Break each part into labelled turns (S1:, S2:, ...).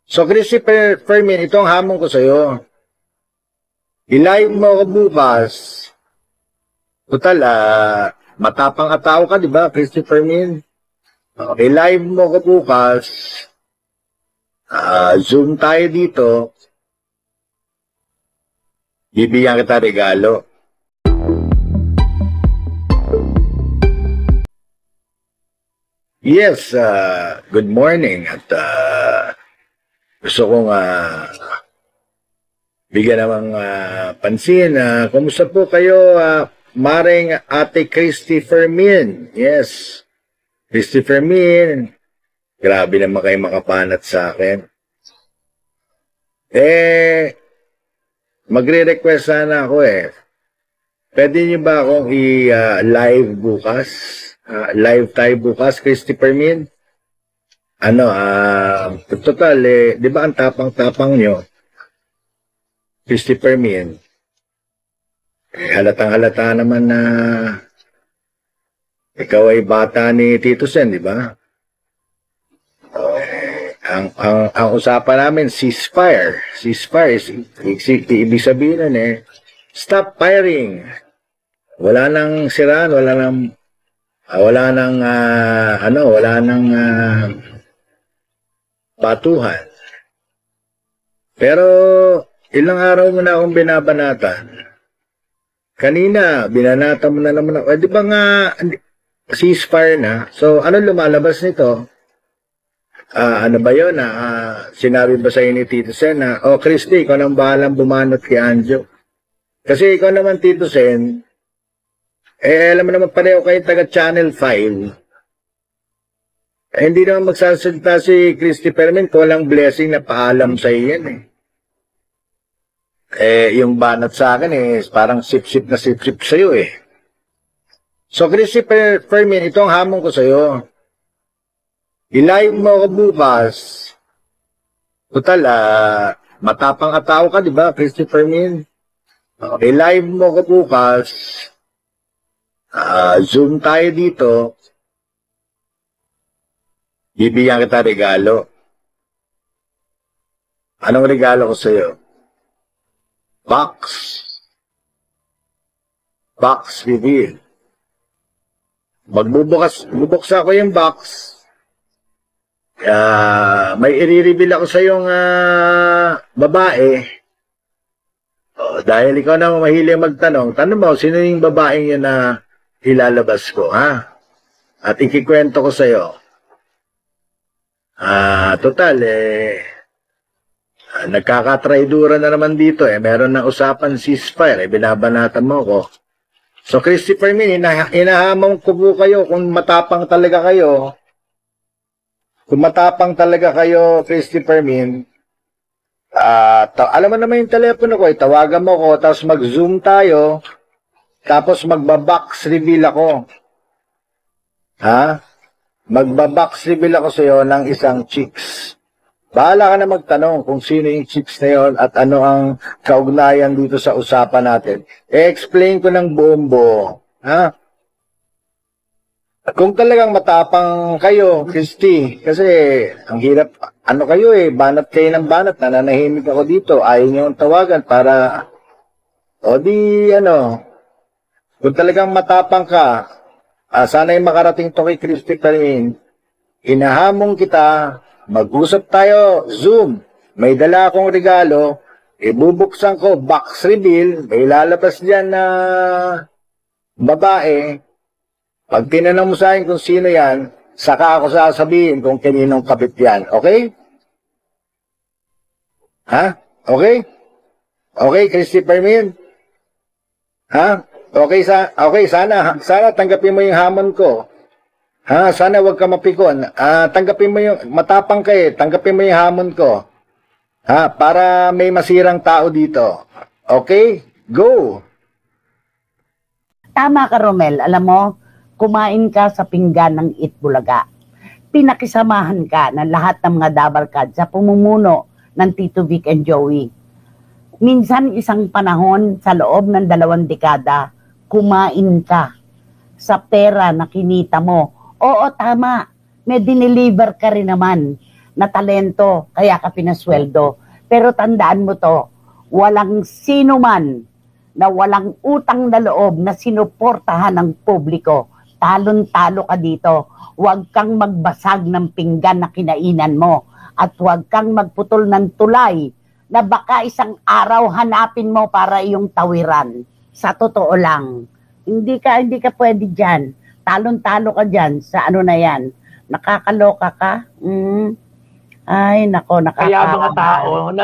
S1: So, Christopher Fermin, ito ang hamon ko sa'yo. I-live mo ako bukas. Total, matapang katao ka, di ba, Christopher Fermin? I-live mo ako bukas. Zoom tayo dito. Bibigyan kita regalo. Yes, good morning. At gusto kong bigyan namang pansin. Kumusta po kayo, Maring Ate Christy Fermin? Yes, Christy Fermin. Grabe naman kayo makapanat sa akin. Magre-request sana ako Pwede niyo ba akong i-live bukas? Live tayo bukas, Christy Fermin? Total di ba ang tapang-tapang nyo? Christy Fermin? Halatang-halata naman na ikaw ay bata ni Tito Sen, di ba? Ang usapan namin, ceasefire. Ceasefire, ibig sabihin stop firing. Wala nang siraan, wala nang batuhan. Pero ilang araw mo na akong binabanatan. Kanina, binanata mo na naman ako. Di ba nga, ceasefire na? So, ano lumalabas nito? Ano ba yun? Sinabi ba sa'yo ni Tito Sen na, Christy, ikaw nang bahalang bumanot kay Anjo. Kasi ikaw naman, Tito Sen, alam mo naman pareho kayo taga Channel 5. Hindi naman magsasalita si Christy Fermin kung walang blessing na paalam sa iyan yung banat sa akin parang sip-sip na sip-sip sa'yo So Christy Fermin, ito ang hamon ko sa'yo. I-live mo ako bukas. Total, matapang katao ka, di ba, Christy Fermin? I-live mo ako bukas. Zoom tayo dito. Bibigyan kita regalo. Anong regalo ko sa'yo? Box. Box reveal. Bubuksan ko yung box. May i-reveal ako sa yung babae. Dahil ikaw na mahilig magtanong, tanong mo, sino yung babaeng yun na ilalabas ko, ha? At ikikwento ko sa'yo. Total, nagkakatraidura na naman dito, meron na usapan ceasefire, binabanatan mo ko. So, Christy Fermin, inahamon ko po kayo kung matapang talaga kayo. Kung matapang talaga kayo, Christy Fermin, alam mo naman yung telepono ko, tawagan mo ko, tapos mag-zoom tayo, tapos magbabox reveal ako. Ha? Magbabox reveal ako sa'yo ng isang chicks. Bahala ka na magtanong kung sino yung chicks na yun at ano ang kaugnayan dito sa usapan natin. I-explain ko ng buong buo. Ha? Kung talagang matapang kayo, Christy, kasi ang hirap, kayo banat kayo ng banat, nananahimik ako dito, ayaw nyo ang tawagan para, kung talagang matapang ka, sana'y makarating to kay Christy Fermin, inahamon kita, mag-usap tayo, Zoom, may dala akong regalo, ibubuksan ko, box reveal, may lalabas dyan na babae. Pag tinanong mo sa akin kung sino yan, saka ako sasabihin kung kaninong kabit yan. Okay? Ha? Okay? Okay, Christy Fermin? Ha? Okay, sana tanggapin mo yung hamon ko. Ha? Sana wag ka mapikon. Tanggapin mo yung, matapang ka tanggapin mo yung hamon ko. Ha? Para may masirang tao dito. Okay? Go!
S2: Tama ka, Romel. Alam mo, kumain ka sa pinggan ng Itbulaga. Pinakisamahan ka ng lahat ng mga dabarkad sa pumumuno ng Tito Vic and Joey. Minsan isang panahon sa loob ng 2 dekada, kumain ka sa pera na kinita mo. Oo, tama. May dineliver ka rin naman. na talento, kaya ka pinasweldo. Pero tandaan mo to, walang sino man na walang utang na loob na sinuportahan ng publiko. Talon-talo ka dito. Huwag kang magbasag ng pinggan na kinainan mo. At huwag kang magputol ng tulay na baka isang araw hanapin mo para iyong tawiran. Sa totoo lang, hindi ka pwede dyan. Talon-talo ka dyan sa ano na yan. Nakakaloka ka? Ay, nako,
S3: Kaya mga tao,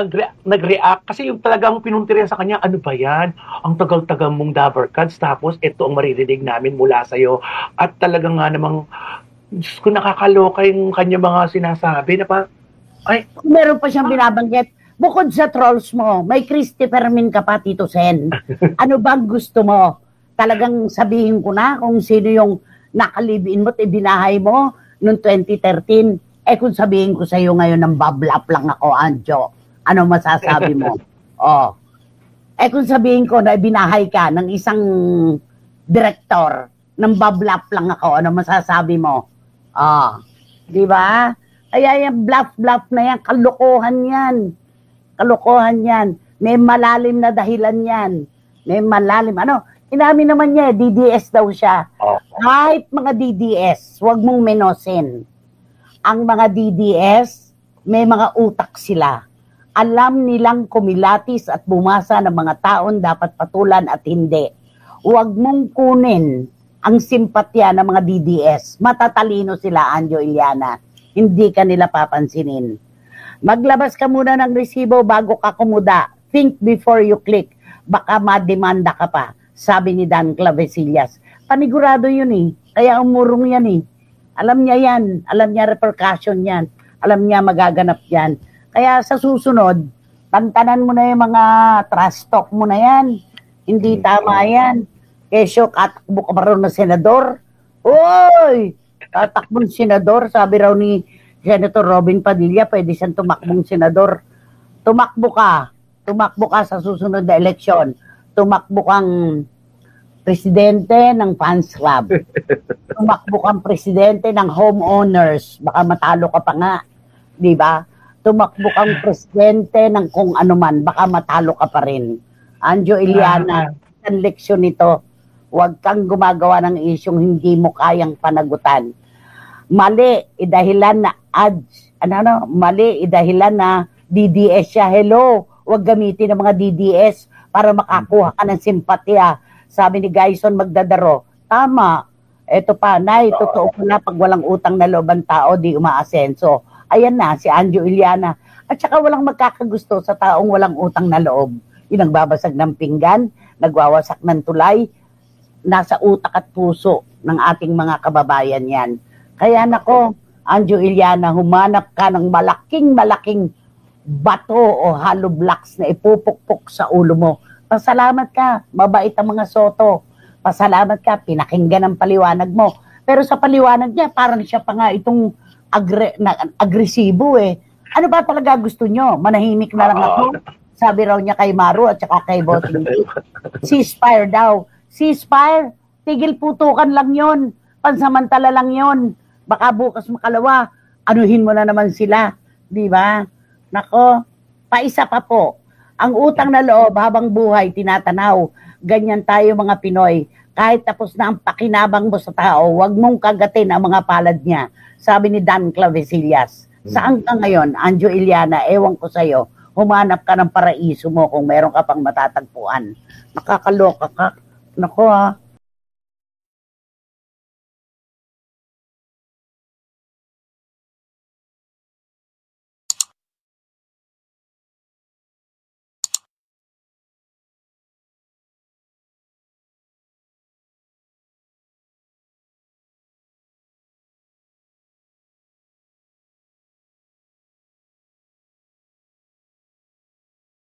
S3: nag-react. Kasi yung talagang pinuntirya sa kanya, ano ba yan? Ang tagal-tagal mong Dabarkads, tapos ito ang maririnig namin mula sa'yo. At talagang nga namang, Diyos ko, nakakaloka yung kanya mga sinasabi na pa, ay,
S2: meron pa siyang binabanggit. Bukod sa trolls mo, may Christopher Min ka pa, Tito Sen. Ano bang gusto mo? Talagang sabihin ko na kung sino yung nakalibiin mo at ibinahay mo noong 2013. Kung sabihin ko sa iyo ngayon ng bablap lang ako, Anjo, ano masasabi mo? Kung sabihin ko na binahay ka ng isang direktor, ng bablap lang ako, ano masasabi mo? Di ba? Kaya yung bluff-bluff na yan, kalokohan yan. Kalokohan yan. May malalim na dahilan yan. May malalim. Inamin naman niya, DDS daw siya. Kahit mga DDS, huwag mong menosin. Ang mga DDS, may mga utak sila. Alam nilang kumilatis at bumasa ng mga taon dapat patulan at hindi. Huwag mong kunin ang simpatya ng mga DDS. Matatalino sila, Anjo Iliana. Hindi ka nila papansinin. Maglabas ka muna ng resibo bago ka kumuda. Think before you click. Baka mademanda ka pa, sabi ni Dan Clavesillas. Panigurado yun eh. Kaya umurong yan eh. Alam niya yan. Alam niya repercussion yan. Alam niya magaganap yan. Kaya sa susunod, tantanan mo na yung mga trust talk mo na yan. Hindi tama yan. Kesyo, katakbo ka pa rin na senador. Uy! Tatakbong senador. Sabi raw ni Senator Robin Padilla, pwede siyang tumakbong senador. Tumakbo ka. Tumakbo ka sa susunod na eleksyon. Tumakbo kang presidente ng fans club. Tumakbo kang presidente ng homeowners. Baka matalo ka pa nga. Di ba? Tumakbo kang presidente ng kung ano man. Baka matalo ka pa rin. Anjo Iliana, ang leksyon nito, huwag kang gumagawa ng isyong hindi mo kayang panagutan. Mali, idahilan na mali, idahilan na DDS siya. Hello, huwag gamitin ng mga DDS para makakuha ka ng simpatya. Sabi ni Gaison Magdadaro, tama. Ito pa, Nay, totoo na pag walang utang na loob ang tao, di umaasenso. Ayan na, si Anjo Iliana. At saka walang magkakagusto sa taong walang utang na loob. Yung nagbabasag ng pinggan, nagwawasak ng tulay, nasa utak at puso ng ating mga kababayan yan. Kaya nako, Anjo Iliana, humanap ka ng malaking bato o hollow blocks na ipupukpok sa ulo mo. Pasalamat ka, mabait ang mga Soto. Pasalamat ka, pinakinggan ang paliwanag mo. Pero sa paliwanag niya, parang siya pa nga itong agresibo eh. Ano ba talaga gusto nyo? Manahimik na lang ako? Sabi raw niya kay Maru at saka kay Boting. Ceasefire daw. Ceasefire? Tigil putukan lang yon. Pansamantala lang yon. Baka bukas makalawa, anuhin mo na naman sila. Di ba? Nako, paisa pa po. Ang utang na loob habang buhay, tinatanaw. Ganyan tayo mga Pinoy. Kahit tapos na ang pakinabang mo sa tao, huwag mong kagatin ang mga palad niya. Sabi ni Dan Clavesillas. Saan ka ngayon, Anjo Iliana? Ewan ko sa'yo. Humanap ka ng paraiso mo kung meron ka pang matatagpuan. Nakakaloka ka. Nako ha.